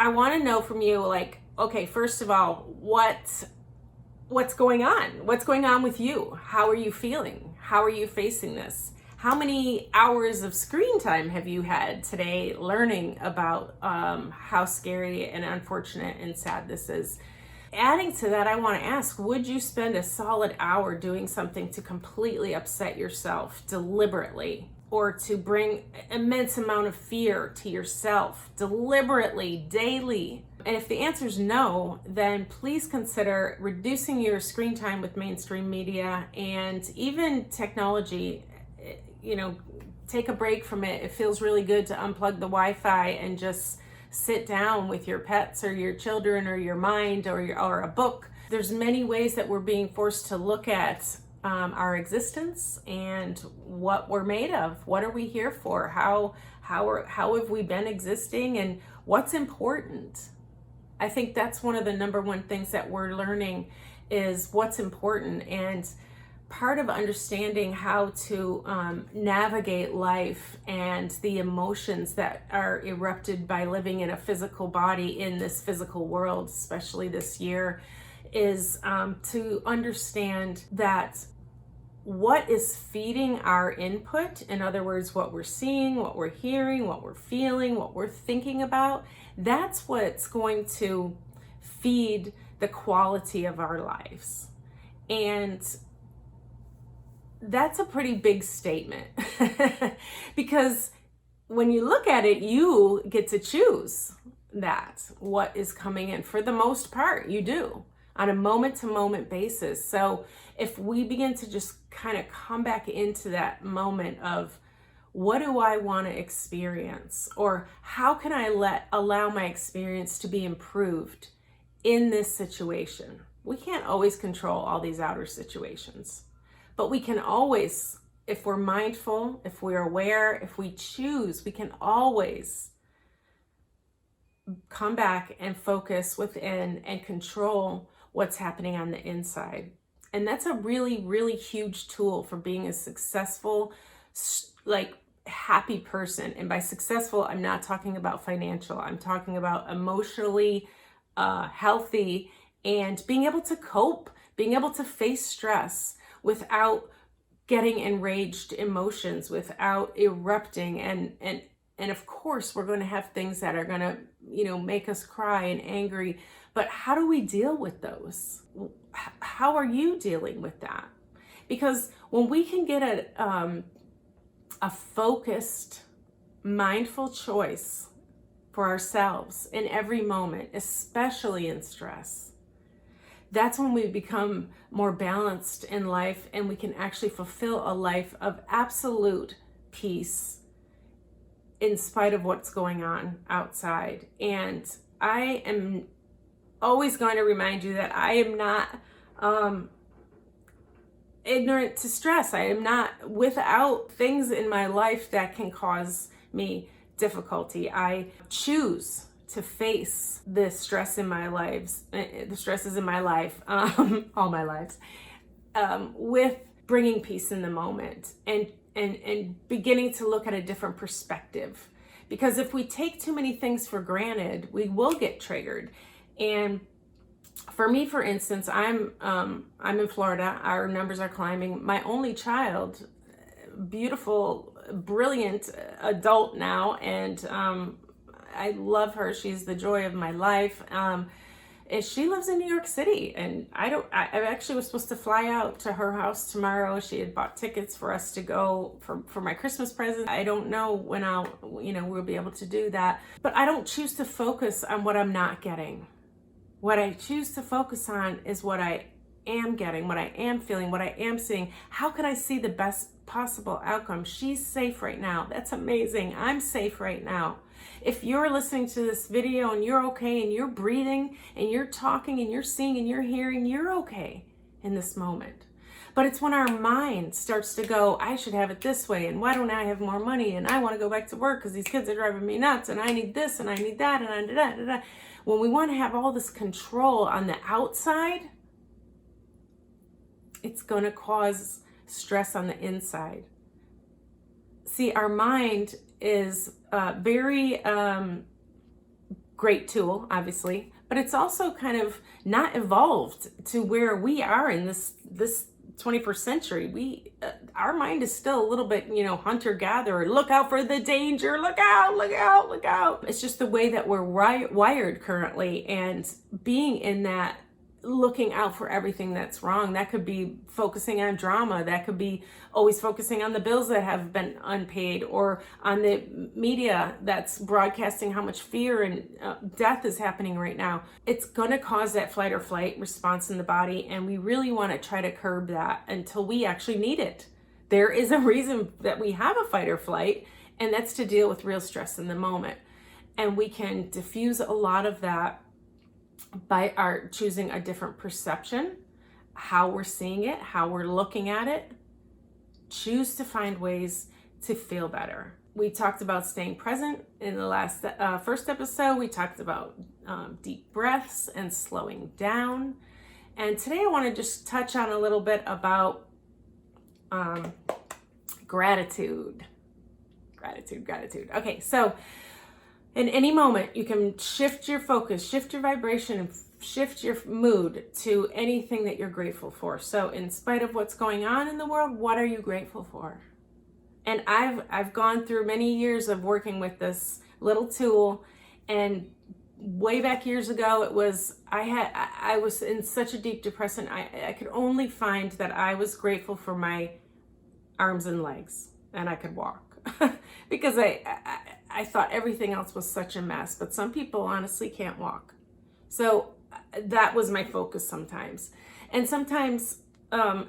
I want to know from you, like, okay, first of all, what's going on? What's going on with you? How are you feeling? How are you facing this? How many hours of screen time have you had today learning about how scary and unfortunate and sad this is? Adding to that, I want to ask, would you spend a solid hour doing something to completely upset yourself deliberately, or to bring immense amount of fear to yourself deliberately, daily? And if the answer is no, then please consider reducing your screen time with mainstream media and even technology. You know, take a break from it. It feels really good to unplug the Wi-Fi and just sit down with your pets or your children or your mind or a book. There's many ways that we're being forced to look at our existence and what we're made of. What are we here for? How have we been existing, and what's important? I think that's one of the number one things that we're learning is what's important. And part of understanding how to navigate life and the emotions that are erupted by living in a physical body in this physical world, especially this year, is to understand that what is feeding our input, in other words, what we're seeing, what we're hearing, what we're feeling, what we're thinking about, that's what's going to feed the quality of our lives. And that's a pretty big statement because when you look at it, you get to choose that what is coming in. For the most part, you do on a moment to moment basis. So if we begin to just kind of come back into that moment of what do I want to experience, or how can I allow my experience to be improved in this situation? We can't always control all these outer situations. But we can always, if we're mindful, if we're aware, if we choose, we can always come back and focus within and control what's happening on the inside. And that's a really, really huge tool for being a successful, like, happy person. And by successful, I'm not talking about financial. I'm talking about emotionally healthy and being able to cope, being able to face stress without getting enraged emotions, without erupting. And of course, we're going to have things that are going to, make us cry and angry. But how do we deal with those? How are you dealing with that? Because when we can get a focused, mindful choice for ourselves in every moment, especially in stress, that's when we become more balanced in life, and we can actually fulfill a life of absolute peace in spite of what's going on outside. And I am always going to remind you that I am not ignorant to stress. I am not without things in my life that can cause me difficulty. I choose to face the stress in my lives, the stresses in my life, all my lives, with bringing peace in the moment and beginning to look at a different perspective. Because if we take too many things for granted, we will get triggered. And for me, for instance, I'm in Florida. Our numbers are climbing. My only child, beautiful, brilliant adult now, and I love her. She's the joy of my life. And she lives in New York City, and I actually was supposed to fly out to her house tomorrow. She had bought tickets for us to go for my Christmas present. I don't know when we'll be able to do that, but I don't choose to focus on what I'm not getting. What I choose to focus on is what I am getting, what I am feeling, what I am seeing. How can I see the best possible outcome? She's safe right now. That's amazing. I'm safe right now. If you're listening to this video and you're okay and you're breathing and you're talking and you're seeing and you're hearing, you're okay in this moment. But it's when our mind starts to go, I should have it this way, and why don't I have more money, and I want to go back to work because these kids are driving me nuts, and I need this and I need that, and I need that. When we want to have all this control on the outside, it's going to cause stress on the inside. See, our mind is very great tool, obviously, but it's also kind of not evolved to where we are in this 21st century. Our mind is still a little bit, hunter gatherer. Look out for the danger. Look out, look out, look out. It's just the way that we're wired currently, and being in that, looking out for everything that's wrong. That could be focusing on drama. That could be always focusing on the bills that have been unpaid, or on the media that's broadcasting how much fear and death is happening right now. It's going to cause that flight or flight response in the body, and we really want to try to curb that until we actually need it. There is a reason that we have a fight or flight, and that's to deal with real stress in the moment. And we can diffuse a lot of that by our choosing a different perception, how we're seeing it, how we're looking at it. Choose to find ways to feel better. We talked about staying present in the last first episode. We talked about deep breaths and slowing down. And today I want to just touch on a little bit about gratitude. Gratitude. Okay, so in any moment, you can shift your focus, shift your vibration, and shift your mood to anything that you're grateful for. So in spite of what's going on in the world, what are you grateful for? And I've gone through many years of working with this little tool, and way back years ago, I was in such a deep depression. I could only find that I was grateful for my arms and legs, and I could walk because I thought everything else was such a mess. But some people honestly can't walk. So that was my focus sometimes. And sometimes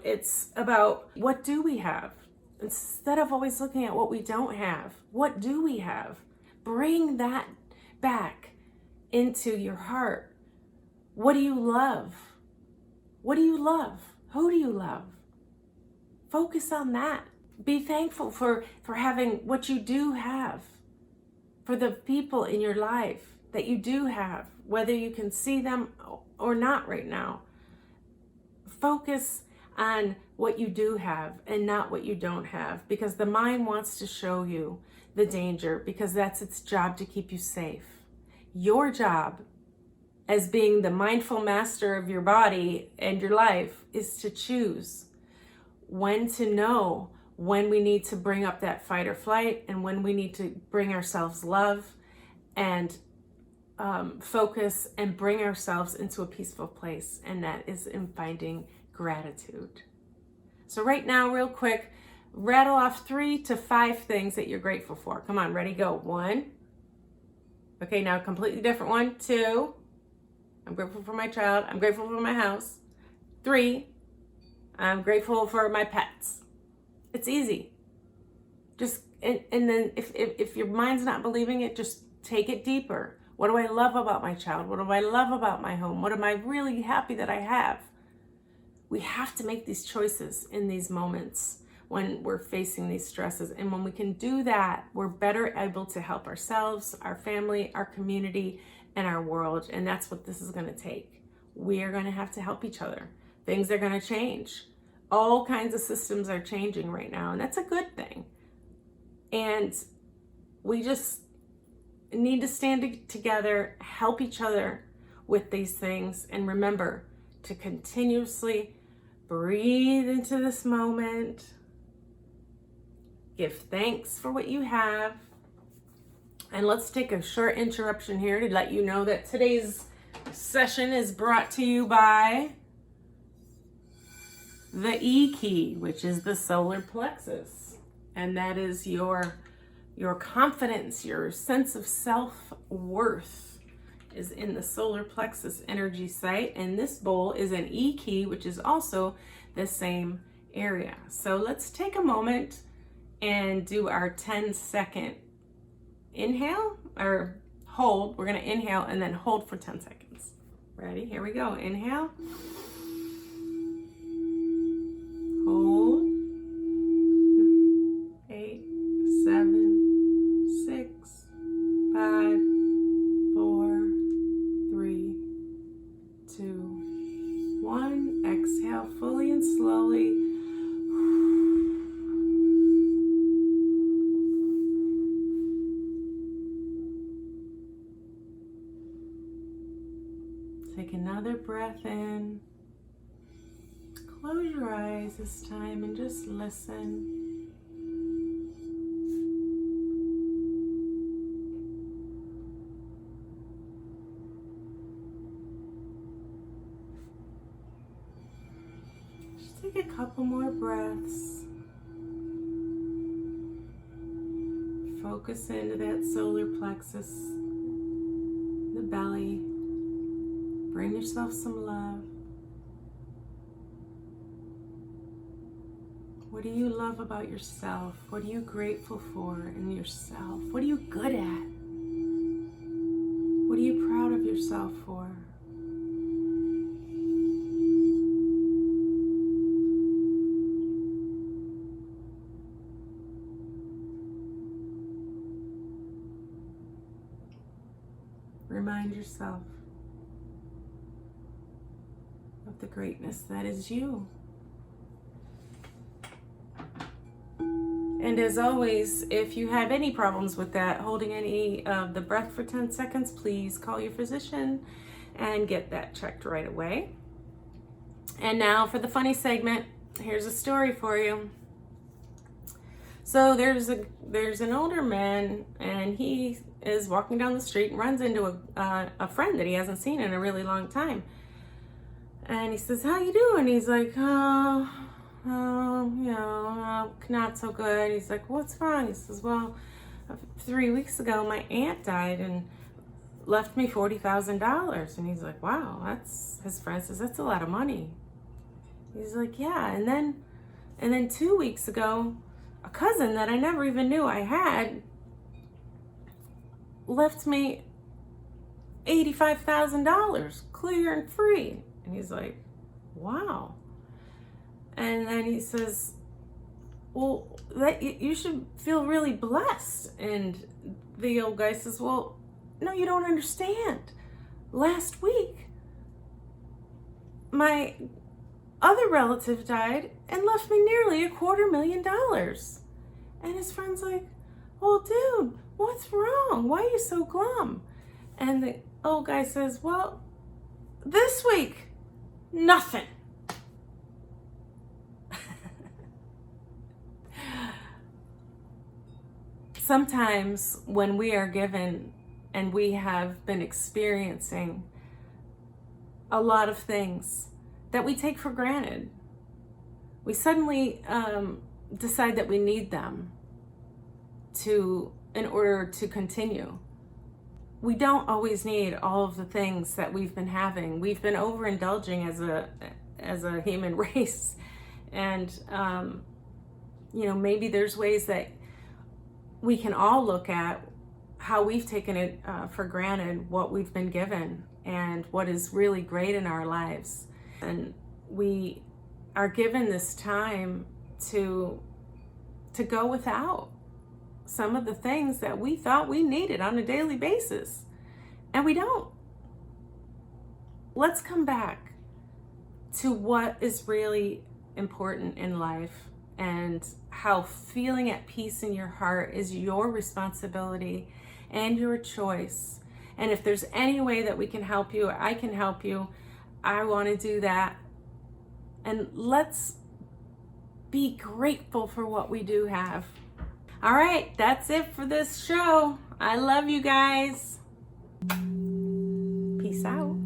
it's about, what do we have? Instead of always looking at what we don't have, what do we have? Bring that back into your heart. What do you love? What do you love? Who do you love? Focus on that. Be thankful for having what you do have, for the people in your life that you do have, whether you can see them or not right now. Focus on what you do have and not what you don't have, because the mind wants to show you the danger, because that's its job, to keep you safe. Your job as being the mindful master of your body and your life is to choose when to know when we need to bring up that fight or flight, and when we need to bring ourselves love and focus and bring ourselves into a peaceful place. And that is in finding gratitude. So right now, real quick, rattle off 3 to 5 things that you're grateful for. Come on, ready, go. 1. Okay, now a completely different one. 2. I'm grateful for my child. I'm grateful for my house. 3. I'm grateful for my pets. It's easy. Just, and then if your mind's not believing it, just take it deeper. What do I love about my child? What do I love about my home? What am I really happy that I have? We have to make these choices in these moments when we're facing these stresses. And when we can do that, we're better able to help ourselves, our family, our community, and our world. And that's what this is going to take. We are going to have to help each other. Things are going to change. All kinds of systems are changing right now, and that's a good thing. And we just need to stand together, help each other with these things, and remember to continuously breathe into this moment. Give thanks for what you have. And let's take a short interruption here to let you know that today's session is brought to you by the E key, which is the solar plexus. And that is your confidence, your sense of self-worth is in the solar plexus energy site. And this bowl is an E key, which is also the same area. So let's take a moment and do our 10-second inhale or hold. We're going to inhale and then hold for 10 seconds. Ready? Here we go. Inhale. Hold. 8, 7, 6, 5, 4, 3, 2, 1. Exhale fully and slowly. Take another breath in. Close your eyes this time and just listen. Just take a couple more breaths. Focus into that solar plexus, the belly. Bring yourself some love. What do you love about yourself? What are you grateful for in yourself? What are you good at? What are you proud of yourself for? Remind yourself of the greatness that is you. And as always, if you have any problems with that, holding any of the breath for 10 seconds, please call your physician and get that checked right away. And now for the funny segment, here's a story for you. So there's an older man, and he is walking down the street and runs into a friend that he hasn't seen in a really long time. And he says, "How you doing?" He's like, not so good." He's like, "What's wrong?" He says, "Well, 3 weeks ago, my aunt died and left me $40,000. And he's like, "Wow," his friend says, "That's a lot of money." He's like, "Yeah." And then 2 weeks ago, a cousin that I never even knew I had left me $85,000 clear and free. And he's like, "Wow." And then he says, "Well, you should feel really blessed." And the old guy says, "Well, no, you don't understand. Last week, my other relative died and left me nearly $250,000. And his friend's like, "Well, dude, what's wrong? Why are you so glum?" And the old guy says, "Well, this week, nothing." Sometimes when we are given and we have been experiencing a lot of things that we take for granted, we suddenly decide that we need them in order to continue. We don't always need all of the things that we've been having. We've been overindulging as a human race, and maybe there's ways that we can all look at how we've taken it for granted, what we've been given, and what is really great in our lives. And we are given this time to go without some of the things that we thought we needed on a daily basis, and we don't. Let's come back to what is really important in life, and how feeling at peace in your heart is your responsibility and your choice. And if there's any way that we can help you, I can help you, I want to do that. And let's be grateful for what we do have. All right, that's it for this show. I love you guys. Peace out.